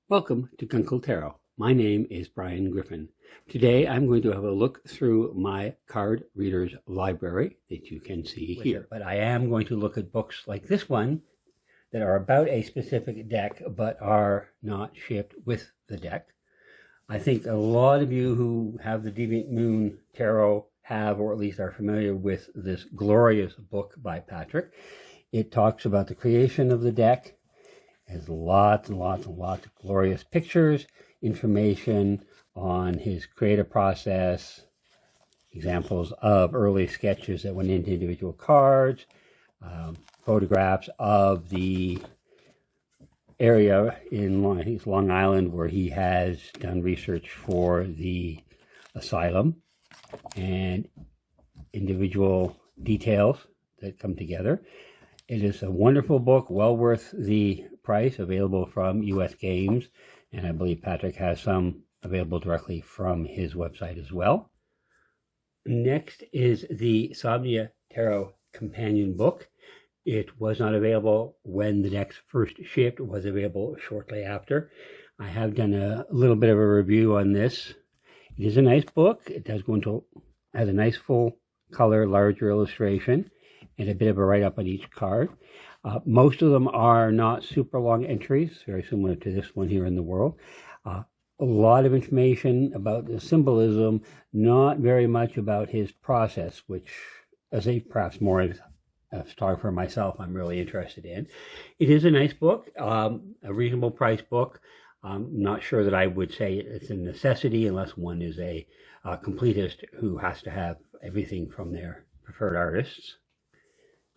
Welcome to Gunkel Tarot. My name is Brian Griffin. Today I'm going to have a look through my card reader's library that you can see here. But I am going to look at books like this one that are about a specific deck but are not shipped with the deck. I think a lot of you who have the Deviant Moon Tarot have, or at least are familiar with, this glorious book by Patrick. It talks about the creation of the deck. Has lots and lots and lots of glorious pictures, information on his creative process, examples of early sketches that went into individual cards, photographs of the area in Long Island where he has done research for the asylum, and individual details that come together. It is a wonderful book, well worth the price, available from U.S. Games, and I believe Patrick has some available directly from his website as well. Next is the Insomnia Tarot companion book. It was not available when the decks first shipped. It was available shortly after. I have done a little bit of a review on this. It is a nice book. It does go into, has a nice full color, larger illustration, and a bit of a write-up on each card. Most of them are not super long entries, very similar to this one here in the world. A lot of information about the symbolism, not very much about his process, which, as a perhaps more as a photographer myself, I'm really interested in. It is a nice book, a reasonable price book. I'm not sure that I would say it's a necessity unless one is a completist who has to have everything from their preferred artists.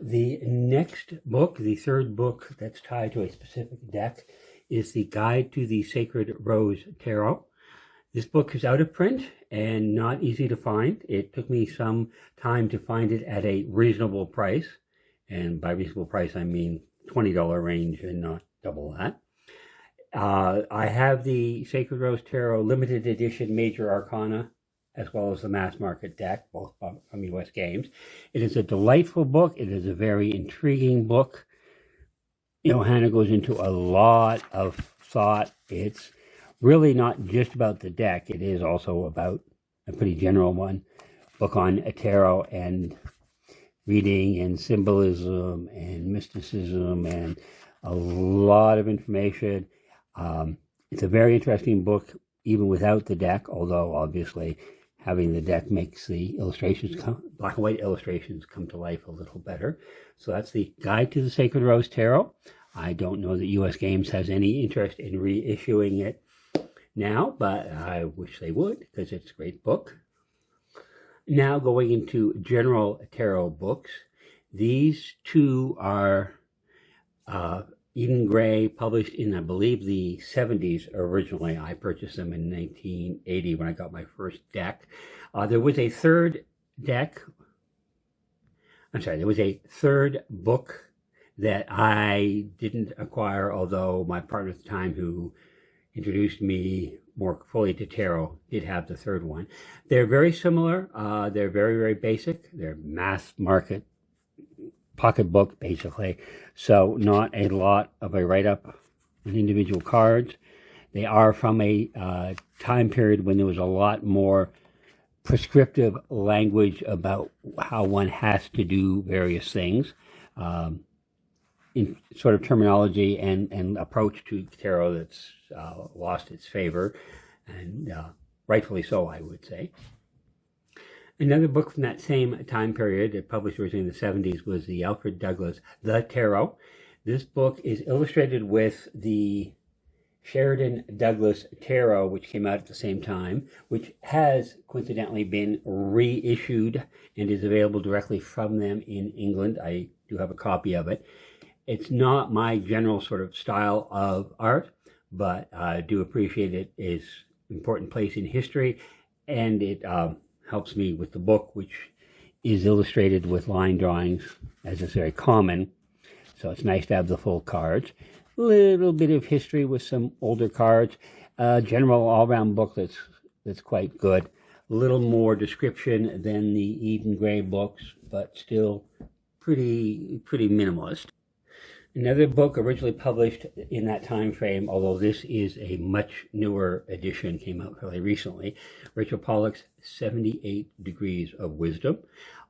The next book, the third book that's tied to a specific deck, is the Guide to the Sacred Rose Tarot. This book is out of print and not easy to find. It took me some time to find it at a reasonable price, and by reasonable price I mean $20 range and not double that. I have the Sacred Rose Tarot limited edition Major Arcana, as well as the mass market deck, both from U.S. Games. It is a delightful book. It is a very intriguing book. Johanna goes into a lot of thought. It's really not just about the deck. It is also about a pretty general one, book on tarot and reading and symbolism and mysticism and a lot of information. It's a very interesting book, even without the deck, although obviously having the deck makes the illustrations, black and white illustrations, come to life a little better. So that's the Guide to the Sacred Rose Tarot. I don't know that U.S. Games has any interest in reissuing it now, but I wish they would, because it's a great book. Now going into general tarot books. These two are Eden Gray, published in, I believe, the 70s originally. I purchased them in 1980 when I got my first deck. There was a third deck. There was a third book that I didn't acquire, although my partner at the time, who introduced me more fully to tarot, did have the third one. They're very similar. They're very, very basic. They're mass market pocketbook, basically, so not a lot of a write-up on individual cards. They are from a time period when there was a lot more prescriptive language about how one has to do various things, in sort of terminology and approach to tarot that's lost its favor, and rightfully so, I would say. Another book from that same time period, published originally in the 70s, was the Alfred Douglas The Tarot. This book is illustrated with the Sheridan Douglas Tarot, which came out at the same time, which has coincidentally been reissued and is available directly from them in England. I do have a copy of it. It's not my general sort of style of art, but I do appreciate it. It's an important place in history, and it helps me with the book, which is illustrated with line drawings, as is very common. So it's nice to have the full cards. A little bit of history with some older cards. General all-round book that's quite good. A little more description than the Eden Gray books, but still pretty minimalist. Another book originally published in that time frame, although this is a much newer edition, came out fairly recently, Rachel Pollock's 78 Degrees of Wisdom.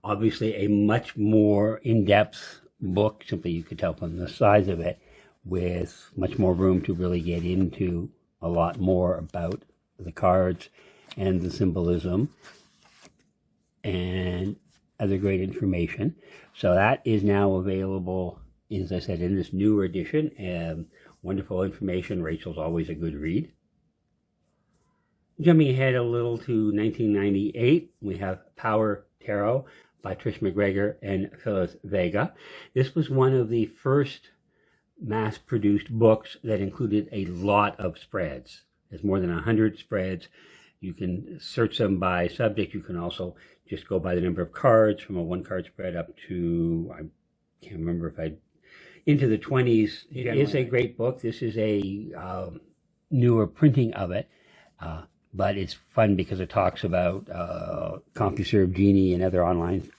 Obviously a much more in-depth book, simply you could tell from the size of it, with much more room to really get into a lot more about the cards and the symbolism and other great information. So that is now available, as I said, in this newer edition. Wonderful information. Rachel's always a good read. Jumping ahead a little to 1998, we have Power Tarot by Trish McGregor and Phyllis Vega. This was one of the first mass-produced books that included a lot of spreads. There's more than 100 spreads. You can search them by subject. You can also just go by the number of cards, from a one-card spread up to, I can't remember if into the 20s. It is a great book. This is a newer printing of it, but it's fun because it talks about CompuServe, Genie, and other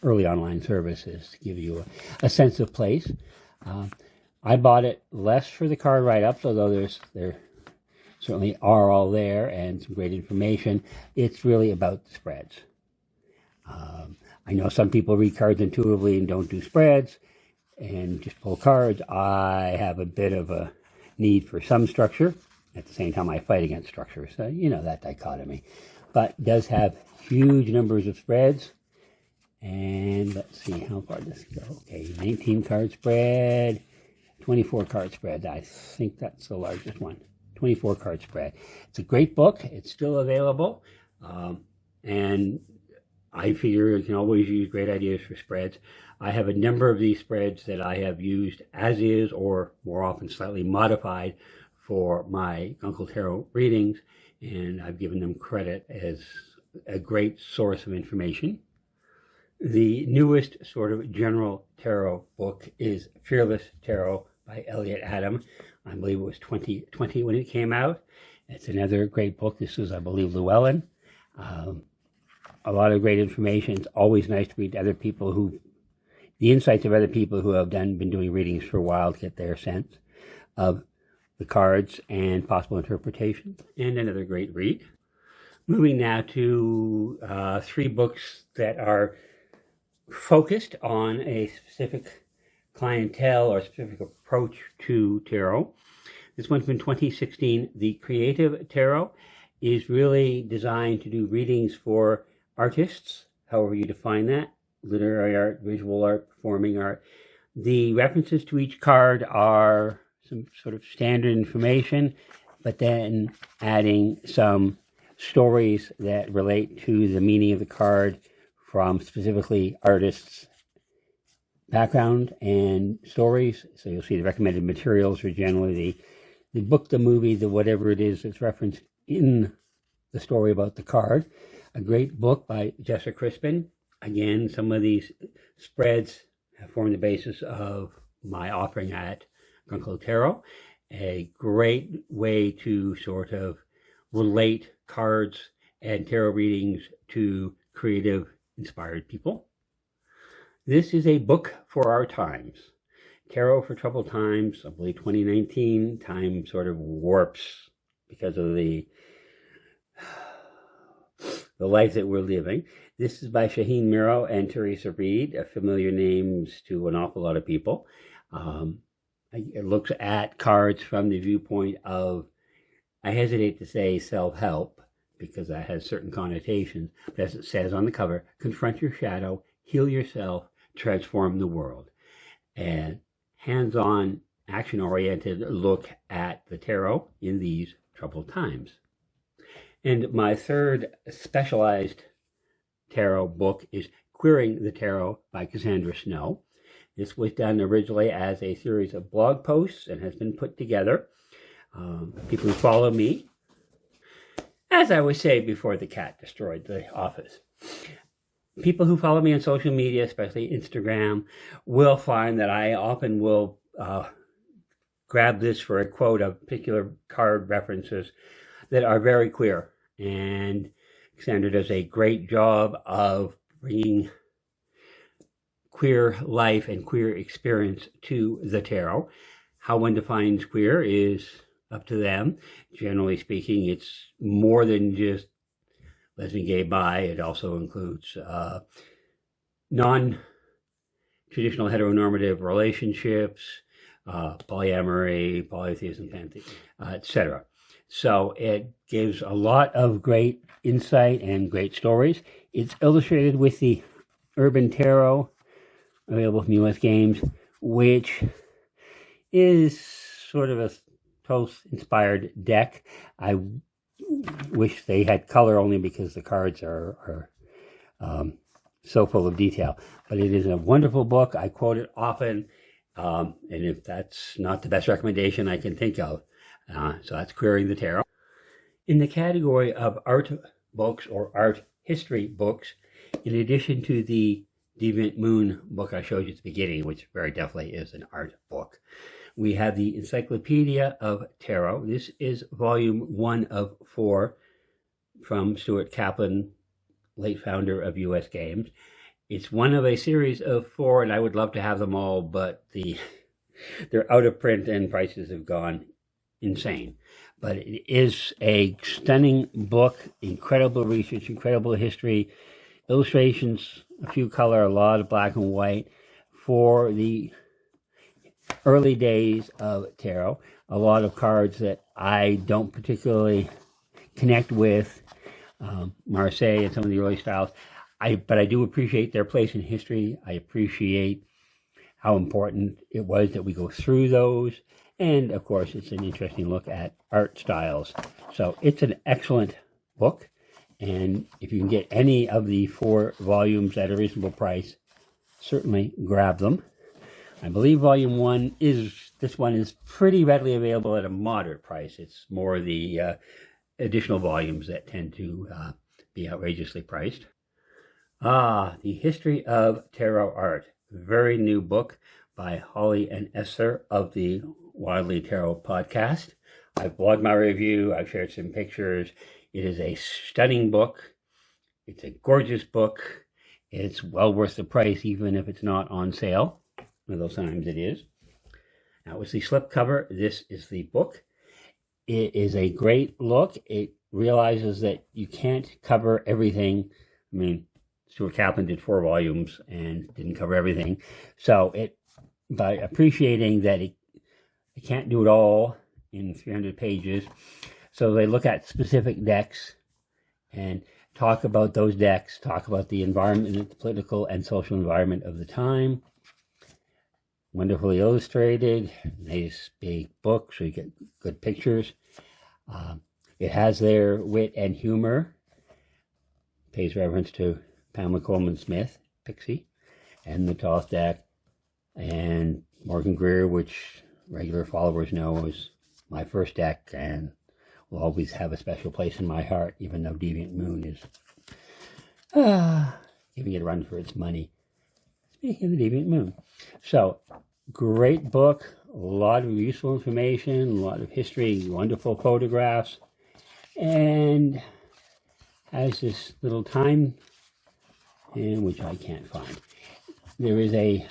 early online services to give you a sense of place. I bought it less for the card write-ups, although there certainly are all there and some great information. It's really about the spreads. I know some people read cards intuitively and don't do spreads and just pull cards. I have a bit of a need for some structure. At the same time, I fight against structure. So, you know, that dichotomy. But it does have huge numbers of spreads. And let's see, how far does this go? Okay, 19 card spread, 24 card spread. I think that's the largest one. 24 card spread. It's a great book. It's still available. And I figure you can always use great ideas for spreads. I have a number of these spreads that I have used as is, or more often slightly modified, for my Uncle Tarot readings, and I've given them credit as a great source of information. The newest sort of general tarot book is Fearless Tarot by Elliot Adam. I believe it was 2020 when it came out. It's another great book. This is, I believe, Llewellyn. A lot of great information. It's always nice to read other people the insights of other people who have been doing readings for a while, to get their sense of the cards and possible interpretation. And another great read. Moving now to 3 books that are focused on a specific clientele or specific approach to tarot. This one's from 2016. The Creative Tarot is really designed to do readings for artists, however you define that, literary art, visual art, performing art. The references to each card are some sort of standard information, but then adding some stories that relate to the meaning of the card from specifically artists' background and stories. So you'll see the recommended materials are generally the book, the movie, the whatever it is that's referenced in the story about the card. A great book by Jessica Crispin. Again, some of these spreads have formed the basis of my offering at Uncle Tarot. A great way to sort of relate cards and tarot readings to creative, inspired people. This is a book for our times. Tarot for Troubled Times, I believe 2019. Time sort of warps because of the life that we're living. This is by Shaheen Miro and Teresa Reed, familiar names to an awful lot of people. It looks at cards from the viewpoint of, I hesitate to say self-help because that has certain connotations, but as it says on the cover, confront your shadow, heal yourself, transform the world. And hands-on, action-oriented look at the tarot in these troubled times. And my third specialized tarot book is Queering the Tarot by Cassandra Snow. This was done originally as a series of blog posts and has been put together. People who follow me, as I was saying before the cat destroyed the office, people who follow me on social media, especially Instagram, will find that I often will grab this for a quote of particular card references that are very queer. And Cassandra does a great job of bringing queer life and queer experience to the tarot. How one defines queer is up to them. Generally speaking, it's more than just lesbian, gay, bi. It also includes non-traditional heteronormative relationships, polyamory, polytheism, pantheism, etc. So it gives a lot of great insight and great stories. It's illustrated with the Urban Tarot, available from US Games, which is sort of a Thoth-inspired deck. I wish they had color only because the cards are so full of detail. But it is a wonderful book. I quote it often, and if that's not the best recommendation I can think of. So that's Queering the Tarot. In the category of art books or art history books, in addition to the Deviant Moon book I showed you at the beginning, which very definitely is an art book, we have the Encyclopedia of Tarot. This is volume 1 of 4 from Stuart Kaplan, late founder of US Games. It's one of a series of 4, and I would love to have them all, but they're out of print and prices have gone insane. But it is a stunning book, incredible research, incredible history, illustrations, a few color, a lot of black and white for the early days of tarot. A lot of cards that I don't particularly connect with, Marseille and some of the early styles. But I do appreciate their place in history. I appreciate how important it was that we go through those. And of course, it's an interesting look at art styles. So it's an excellent book. And if you can get any of the 4 volumes at a reasonable price, certainly grab them. I believe volume 1 this one is pretty readily available at a moderate price. It's more the additional volumes that tend to be outrageously priced. The History of Tarot Art, very new book by Holly and Esther of the Wildly Tarot podcast. I've blogged my review, I've shared some pictures. It is a stunning book. It's a gorgeous book. It's well worth the price, even if it's not on sale. Although sometimes it is. That was the slipcover. This is the book. It is a great look. It realizes that you can't cover everything. I mean, Stuart Kaplan did 4 volumes and didn't cover everything. So by appreciating that it can't do it all in 300 pages, so they look at specific decks and talk about those decks, talk about the environment, the political and social environment of the time. Wonderfully illustrated, nice big book, so you get good pictures. It has their wit and humor, pays reference to Pamela Coleman Smith, Pixie, and the Thoth deck, and Morgan Greer, which regular followers know is my first deck and will always have a special place in my heart, even though Deviant Moon is giving it a run for its money. Speaking of the Deviant Moon. So, great book, a lot of useful information, a lot of history, wonderful photographs, and has this little time, which I can't find. There is in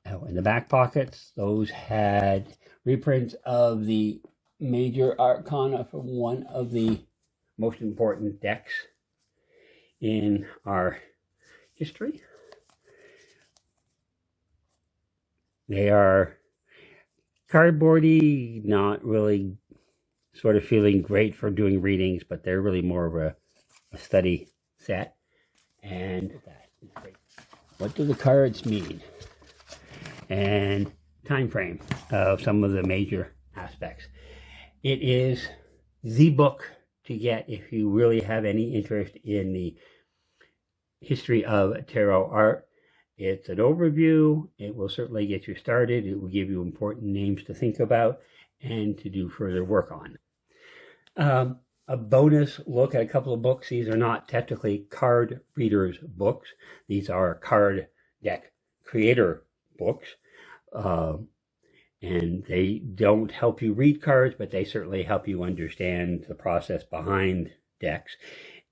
the back pockets, those had reprints of the major arcana from one of the most important decks in our history. They are cardboardy, not really sort of feeling great for doing readings, but they're really more of a study set. And what do the cards mean? And time frame of some of the major aspects. It is the book to get if you really have any interest in the history of tarot art. It's an overview. It will certainly get you started. It will give you important names to think about and to do further work on. A bonus look at a couple of books. These are not technically card readers books. These are card deck creator books. And they don't help you read cards, but they certainly help you understand the process behind decks.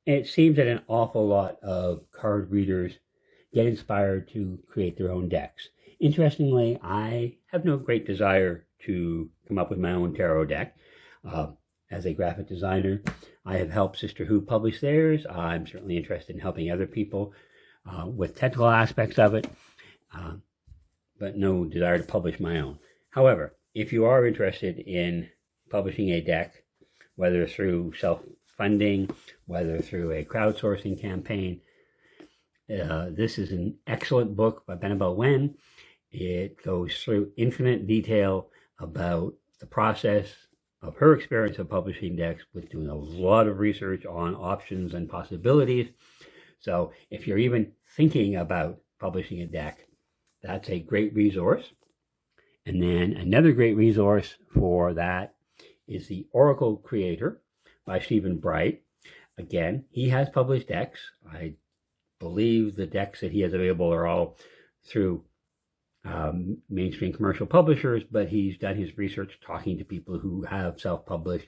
And it seems that an awful lot of card readers get inspired to create their own decks. Interestingly, I have no great desire to come up with my own tarot deck. As a graphic designer, I have helped Sister Who publish theirs. I'm certainly interested in helping other people with technical aspects of it, but no desire to publish my own. However, if you are interested in publishing a deck, whether through self-funding, whether through a crowdsourcing campaign, this is an excellent book by Benabel Wen. It goes through infinite detail about the process of her experience of publishing decks, with doing a lot of research on options and possibilities. So if you're even thinking about publishing a deck, that's a great resource. And then another great resource for that is The Oracle Creator by Stephen Bright. Again, he has published decks. I believe the decks that he has available are all through mainstream commercial publishers, but he's done his research talking to people who have self-published,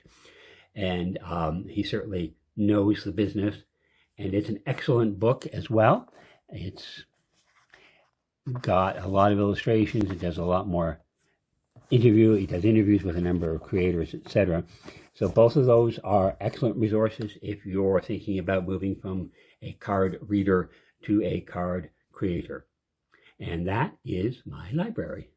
and he certainly knows the business, and it's an excellent book as well. It's got a lot of illustrations. It does a lot more he does interviews with a number of creators, etc. So both of those are excellent resources if you're thinking about moving from a card reader to a card creator. And that is my library.